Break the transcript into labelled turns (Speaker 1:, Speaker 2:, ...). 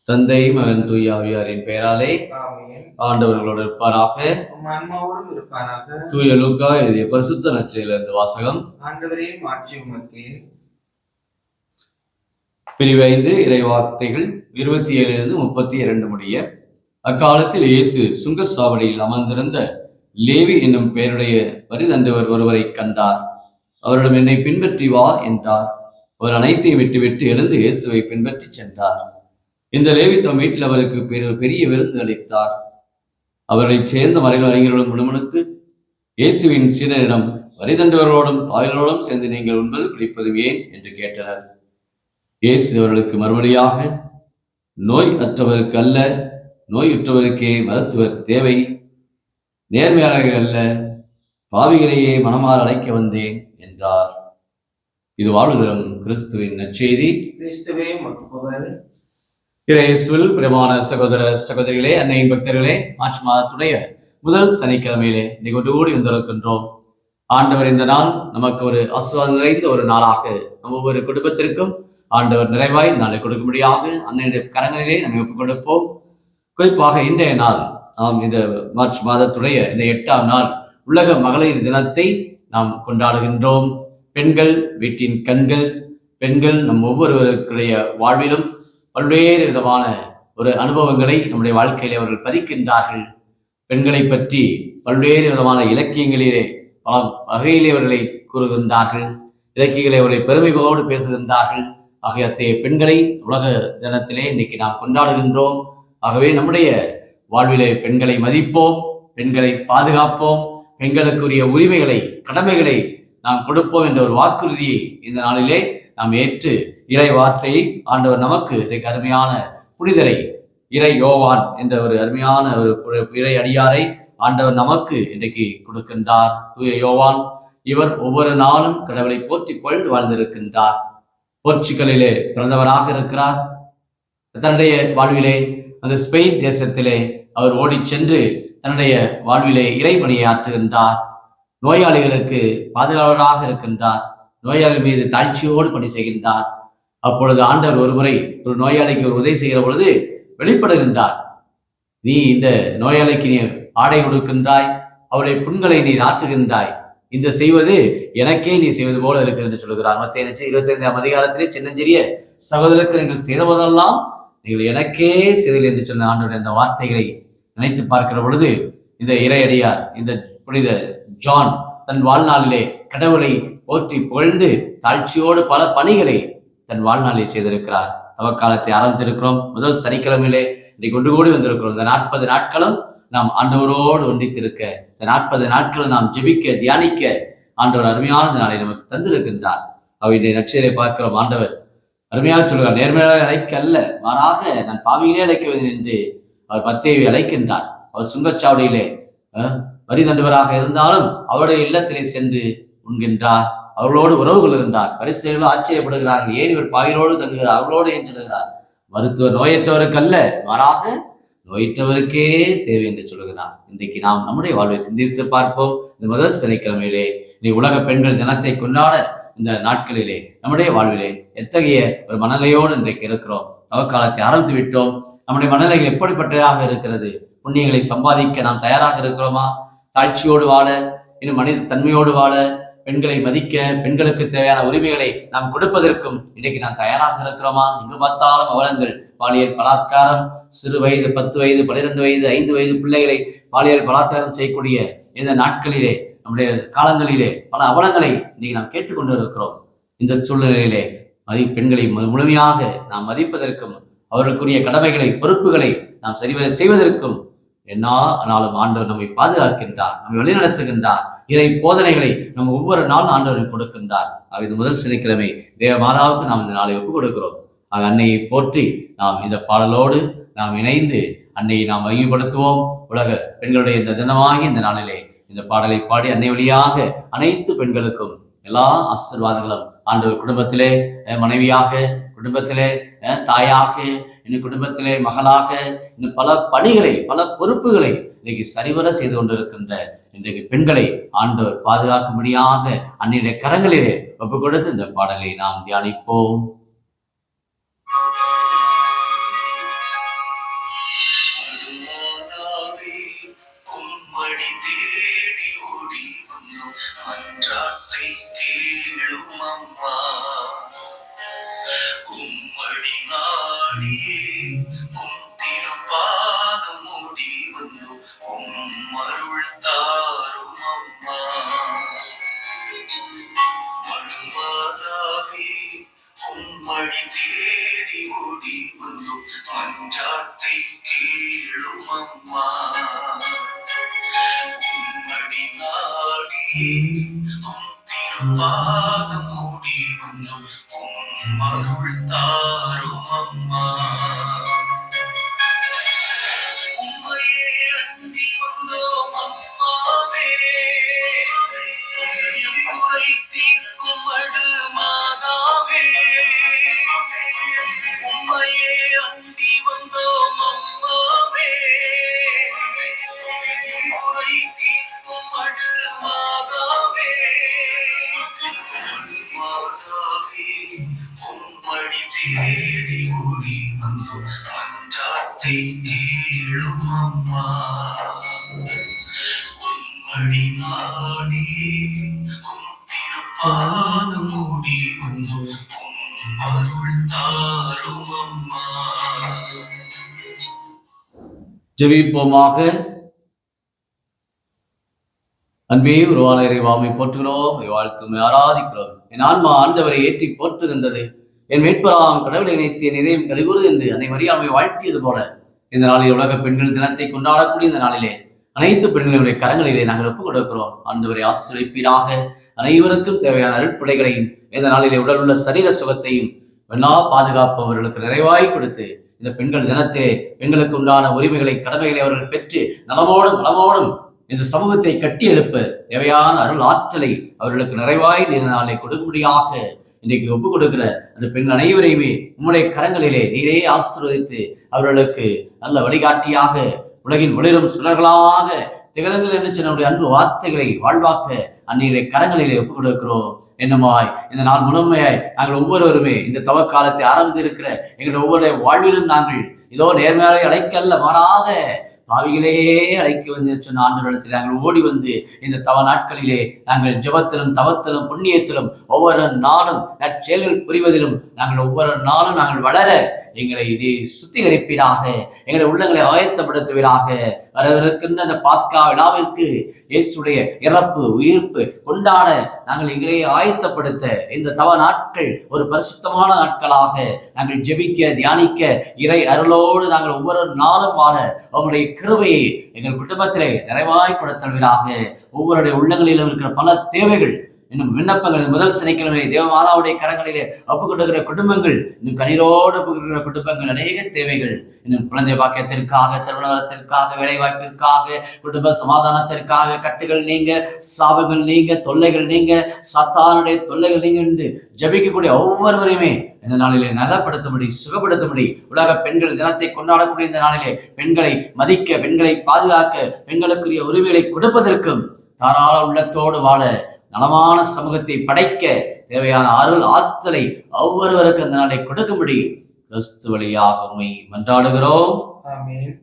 Speaker 1: தந்தை, மகன், தூய ஆவியாரின் பெயராலே ஆண்டவர்களோடு இருப்பாராக. தூய லூக்கா எழுதிய பரிசுத்த நற்செய்தியிலிருந்து வாசகம். பிரிவு 5 இறைவார்த்தைகள் 27-32 முடிய. அக்காலத்தில் இயேசு சுங்க சாவடியில் அமர்ந்திருந்த லேவி என்னும் பெயருடைய வரிதண்டுவர் ஒருவரை கண்டார். அவரிடம் என்னை பின்பற்றி வா என்றார். அவர் அனைத்தையும் விட்டுவிட்டு எழுந்து இயேசுவை பின்பற்றி சென்றார். இந்த லேவி தம் வீட்டில் அவருக்கு பெரிய விருந்து அளித்தார். அவர்களைச் சேர்ந்த மறைகள் அறிஞர்களும் முணுமுணுத்து இயேசுவின் சீடரிடம், வரிதண்டுவர்களோடும் பாவிகளோடும் சேர்ந்து நீங்கள் உண்பது குடிப்பது ஏன் என்று கேட்டனர். இயேசு அவர்களுக்கு மறுமொழியாக, நோய் அற்றவருக்கு அல்ல, நோயுற்றவருக்கே மருத்துவர் தேவை. நேர்மையாளர்கள் அல்ல, பாவிகளையே மனமாற அழைக்க வந்தேன் என்றார். இது வாழ்வு தரும் கிறிஸ்துவின் நற்செய்தி. இயேசுவில் பிரியமான சகோதர சகோதரிகளே, அன்னையின் பக்தர்களே, மார்ச் மாதத்துடைய முதல் சனிக்கிழமையிலே இன்னைக்கு கூடி வந்திருக்கின்றோம். ஆண்டவர் இந்த நாள் நமக்கு ஒரு ஆசீர்வாதம் நிறைந்த ஒரு நாளாக நம்ம ஒவ்வொரு குடும்பத்திற்கும் ஆண்டவர் நிறைவாய் நாளை கொடுக்கும்படியாக அன்னையுடைய கரங்களிலே நம்ம ஒப்புக் கொடுப்போம். குறிப்பாக இன்றைய நாள் நாம் இந்த மார்ச் மாதத்துடைய இந்த 8ஆம் நாள் உலக மகளிர் தினத்தை நாம் கொண்டாடுகின்றோம். பெண்கள் வீட்டின் கண்கள். பெண்கள் நம் ஒவ்வொருவருடைய வாழ்விலும் பல்வேறு விதமான ஒரு அனுபவங்களை நம்முடைய வாழ்க்கையிலே அவர்கள் பதிக்கின்றார்கள். பெண்களை பற்றி பல்வேறு விதமான இலக்கியங்களிலே பல வகையிலே அவர்களை கூறுகின்றார்கள். இலக்கியங்களை அவர்களை பெருமைகளோடு பேசுகின்றார்கள். ஆகிய அத்தகைய பெண்களை உலக தினத்திலே இன்னைக்கு நாம் கொண்டாடுகின்றோம். ஆகவே நம்முடைய வாழ்விலே பெண்களை மதிப்போம், பெண்களை பாதுகாப்போம், பெண்களுக்குரிய உரிமைகளை கடமைகளை நாம் கொடுப்போம் என்ற ஒரு வாக்குறுதியை இந்த நாளிலே நாம் ஏற்று இறை வார்த்தையை ஆண்டவர் நமக்கு இன்றைக்கு அருமையான புனிதரை இறை யோவான் என்ற ஒரு அருமையான ஒரு இறை அடியாரை ஆண்டவர் நமக்கு இன்றைக்கு கொடுக்கின்றார். தூய யோவான் இவர் ஒவ்வொரு நாளும் கடவுளை போற்றி புகழ்ந்து வாழ்ந்திருக்கின்றார். போர்ச்சுகலிலே பிறந்தவராக இருக்கிறார். தன்னுடைய வாழ்விலே அந்த ஸ்பெயின் தேசத்திலே அவர் ஓடி சென்று தன்னுடைய வாழ்விலே இறைபணியை ஆற்றுகின்றார். நோயாளிகளுக்கு பாதுகாவலராக இருக்கின்றார். நோயாளி மீது தாழ்ச்சியோடு பணி செய்கின்றார். அப்பொழுது ஆண்டவர் ஒருமுறை ஒரு நோயாளிக்கு ஒரு உதவி செய்கிற பொழுது வெளிப்படுகின்றார். நீ இந்த நோயாளிக்கு நீ ஆடை கொடுக்கின்றாய், அவருடைய புண்களை நீ ஆற்றுகின்றாய், இந்த செய்வது எனக்கே நீ செய்வது போல இருக்கிறது என்று சொல்கிறார். மத்தேயு 25ஆம் அதிகாரத்திலே சின்னஞ்சிறிய சகோதரருக்கு நீங்கள் செய்தபோதெல்லாம் நீங்கள் எனக்கே செய்தீர்கள் என்று சொன்ன ஆண்டவருடைய அந்த வார்த்தைகளை நினைத்து பார்க்கிற பொழுது இந்த இறையடியார் இந்த புனித ஜான் தன் வாழ்நாளிலே கடவுளை போற்றி புகழ்ந்து தாழ்ச்சியோடு பல பணிகளை தன் வாழ்நாளில் செய்திருக்கிறார். தவக்காலத்தை ஆரம்பித்திருக்கிறோம். முதல் சனிக்கிழமையிலே இன்றைக்கு கொண்டு கூடி வந்திருக்கிறோம். இந்த 40 நாட்களும் நாம் ஆண்டவரோடு ஒன்றித்திருக்க, இந்த 40 நாட்களும் நாம் ஜெபிக்க தியானிக்க ஆண்டவர் அருமையான நாளை நமக்கு தந்திருக்கின்றார். அவர் இன்றைய நற்செய்தியை பார்க்கிறோம். ஆண்டவர் அருமையாக சொல்கிறார், நேர்மையாக அழைக்க அல்ல, மாறாக நான் பாவிகளே அழைக்க என்று அவர் மத்தேயுவை அழைக்கின்றார். அவர் சுங்கச்சாவடியிலே வரி தண்டுவராக இருந்தாலும் அவருடைய இல்லத்திலே சென்று உண்கின்றார், அவர்களோடு உறவு கொள்கின்றார். பரிசேயர்கள் ஆச்சரியப்படுகிறார்கள், ஏன் இவர் பாவிகளோடு தங்குகிறார், அவர்களோடு ஏன் சொல்லுகிறார்? மருத்துவர் நோயற்றவருக்கு அல்ல, மாறாக நோயற்றவருக்கே தேவை என்று சொல்லுகிறார். இன்றைக்கு நாம் நம்முடைய வாழ்வை சிந்தித்து பார்ப்போம். இந்த முதல் சனிக்கிழமையிலே நீ உலக பெண்கள் தினத்தை கொண்டாட இந்த நாட்களிலே நம்முடைய வாழ்விலே எத்தகைய ஒரு மனநிலையோடு இன்றைக்கு இருக்கிறோம். தவக்காலத்தை ஆரம்பித்து விட்டோம். நம்முடைய மனநிலைகள் எப்படிப்பட்டதாக இருக்கிறது? புண்ணியங்களை சம்பாதிக்க நாம் தயாராக இருக்கிறோமா? தாழ்ச்சியோடு வாழ, இன்னும் மனித தன்மையோடு வாழ, பெண்களை மதிக்க, பெண்களுக்கு தேவையான உரிமைகளை நாம் கொடுப்பதற்கும் இன்றைக்கு நாம் தயாராக இருக்கிறோமா? இங்கு பார்த்தாலும் அவலங்கள், பாலியல் பலாத்காரம், சிறு வயது 10 வயது 12 வயது 5 வயது பிள்ளைகளை பாலியல் பலாத்காரம் செய்யக்கூடிய இந்த நாட்களிலே நம்முடைய காலங்களிலே பல அவலங்களை இன்னைக்கு நாம் கேட்டுக்கொண்டு இருக்கிறோம். இந்த சூழ்நிலையிலே பெண்களை முழுமையாக நாம் மதிப்பதற்கும் அவர்களுக்குரிய கடமைகளை பொறுப்புகளை நாம் சரிவர செய்வதற்கும் ஆனாலும் ஆண்டவர் நம்மை பாதுகாக்கின்றார், நம்மை வழிநடத்துகின்றார். இறை போதனைகளை நம்ம ஒவ்வொரு நாளும் ஆண்டவர் கொடுக்கின்றார். இது முதல் சனிக்கிழமை தேவ மாதாவுக்கு நாம் இந்த நாளை ஒப்புக் கொடுக்கிறோம். அன்னையை போற்றி நாம் இந்த பாடலோடு நாம் இணைந்து அன்னையை நாம் மையப்படுத்துவோம். உலக பெண்களுடைய இந்த தினமாகி இந்த நாளிலே இந்த பாடலை பாடி அன்னை வழியாக அனைத்து பெண்களுக்கும் எல்லா ஆசீர்வாதங்களும் ஆண்டவர் குடும்பத்திலே மனைவியாக, குடும்பத்திலே தாயாக, இன்னும் குடும்பத்திலே மகளாக, இன்னும் பல பணிகளை பல பொறுப்புகளை இன்னைக்கு சரிவர செய்து கொண்டிருக்கின்ற இன்றைக்கு பெண்களை ஆண்டவர் பாதுகாக்கும்படியாக அன்னையுடைய கரங்களிலே ஒப்புக் கொடுத்து இந்த பாடலை நாம் தியானிப்போம். திருப்பாதம் மூடி வந்து அருள் தாரும் அம்மா. மனுமாதாவே உம்மடி தேடி ஓடி வந்து மஞ்சாட்டை கீழும் அம்மா. உம்மடி நாடியே திருப்பாதம் மூடி வந்து அருள் தாரும் அம்மா. உம்மையே அண்டி வந்தோம் அம்மாவே, குறை தீர்க்கும் அடு மாதாவே. உம்மையே அண்டி வந்தோம் அம்மாவே, குறை தீர்க்கும் அடு மாதாவே. மாதாவே உம்மடி தேடி ஓடி வந்து மஞ்சாட்டை கீழும் அம்மா. உம்மடி நாடியே திருப்பாதம் மூடி வந்து அருள் தாரும் அம்மா. ஜெபிப்போமாக. அன்பே உருவான இறைவாமை போற்றுகிறோம், வாழ்த்தும் ஆராதிக்கிறோம். என் ஆன்மா ஆண்டவரை ஏற்றி போற்றுகின்றது. என் மீட்பராம் கடவுளை நினைத்து என் இதயம் கலிகூறுது என்று அன்னை மரியாமை வாழ்த்தியது போல இந்த நாளில் உலக பெண்கள் தினத்தை கொண்டாடக்கூடிய இந்த நாளிலே அனைத்து பெண்களுடைய கரங்களிலே நாங்கள் ஒப்புக் கொடுக்கிறோம். ஆண்டவரை ஆசீர்வதிப்பீராக. அனைவருக்கும் தேவையான அருட்படைகளையும் இந்த நாளிலே உடல் உள்ள சரீர சுகத்தையும் எல்லா பாதுகாப்பு அவர்களுக்கு நிறைவாய் கொடுத்து இந்த பெண்கள் தினத்திலே பெண்களுக்கு உண்டான உரிமைகளை கடமைகளை அவர்கள் பெற்று நலமோடும் இந்த சமூகத்தை கட்டி எழுப்ப தேவையான அருள் ஆற்றலை அவர்களுக்கு நிறைவாய் நாளை கொடுக்கும்படியாக இன்றைக்கு ஒப்புக் கொடுக்கிற அந்த பெண் அனைவரையுமே உம்முடைய கரங்களிலே நீரே ஆசீர்வதித்து அவர்களுக்கு நல்ல வழிகாட்டியாக உலகின் ஒளிரும் சுடர்களாக திகழுங்கள் என்று நம்முடைய அன்பு வார்த்தைகளை வாழ்வாக்க அன்னையுடைய கரங்களிலே ஒப்புக் கொடுக்கிறோம். என்னமாய் இந்த நாள் முழுமையாய் நாங்கள் ஒவ்வொருவருமே இந்த தவ காலத்தை ஆரம்பித்திருக்கிற எங்களுடைய ஒவ்வொரு வாழ்விலும் நாங்கள் இதோ நேர்மையாளை அழைக்கல்ல மாறாக பாவிகளே அழைக்க வந்து சொன்ன ஆண்டவரிடத்தில் நாங்கள் ஓடி வந்து இந்த தவ நாட்களிலே நாங்கள் ஜெபத்திலும் தவத்திலும் புண்ணியத்திலும் ஒவ்வொரு நாளும் நற்செயல்கள் புரிவதிலும் நாங்கள் ஒவ்வொரு நாளும் நாங்கள் வளர எங்களை சுத்திகரிப்பீராக, எங்களை உள்ளங்களை ஆயத்தப்படுத்துவீராக. வரவிருக்கின்ற அந்த பாஸ்கா விழாவிற்கு இயேசுடைய இறப்பு உயிர்ப்பு கொண்டாட நாங்கள் எங்களை ஆயத்தப்படுத்த இந்த தவ நாட்கள் ஒரு பரிசுத்தமான நாட்களாக நாங்கள் ஜெபிக்க தியானிக்க இறை அருளோடு நாங்கள் ஒவ்வொரு நாளும் வாழ உங்களுடைய கிருபையை எங்கள் குடும்பத்திலே நிறைவாய்ப்படுத்துவீராக. ஒவ்வொருடைய உள்ளங்களிலும் இருக்கிற பல தேவைகள் இன்னும் விண்ணப்பங்கள் முதல் சனிக்கிழமை தேவமாதாவுடைய கரங்களிலே ஒப்புக் கொடுக்கிற குடும்பங்கள், இன்னும் கண்ணீரோடு ஒப்புக்கிற குடும்பங்கள், அநேக தேவைகள், இன்னும் குழந்தை பாக்கியத்திற்காக, திருமணத்திற்காக, வேலை வாய்ப்பிற்காக, குடும்ப சமாதானத்திற்காக, கட்டுகள் நீங்க, சாபங்கள் நீங்க, தொல்லைகள் நீங்க, சத்தானுடைய தொல்லைகள் நீங்க என்று ஜபிக்கக்கூடிய ஒவ்வொருவரையுமே இந்த நாளிலே நலப்படுத்தும்படி சுகப்படுத்தும்படி உலக பெண்கள் தினத்தை கொண்டாடக்கூடிய இந்த நாளிலே பெண்களை மதிக்க, பெண்களை பாதுகாக்க, பெண்களுக்குரிய உரிமைகளை கொடுப்பதற்கும் தாராள உள்ளத்தோடு வாழ நலமான சமூகத்தை படைக்க தேவையான அருள் ஆற்றலை ஒவ்வொருவருக்கு அந்த நாளை கொடுக்கும்படி கிறிஸ்து வழியாக உம்மை மன்றாடுகிறோம். ஆமென்.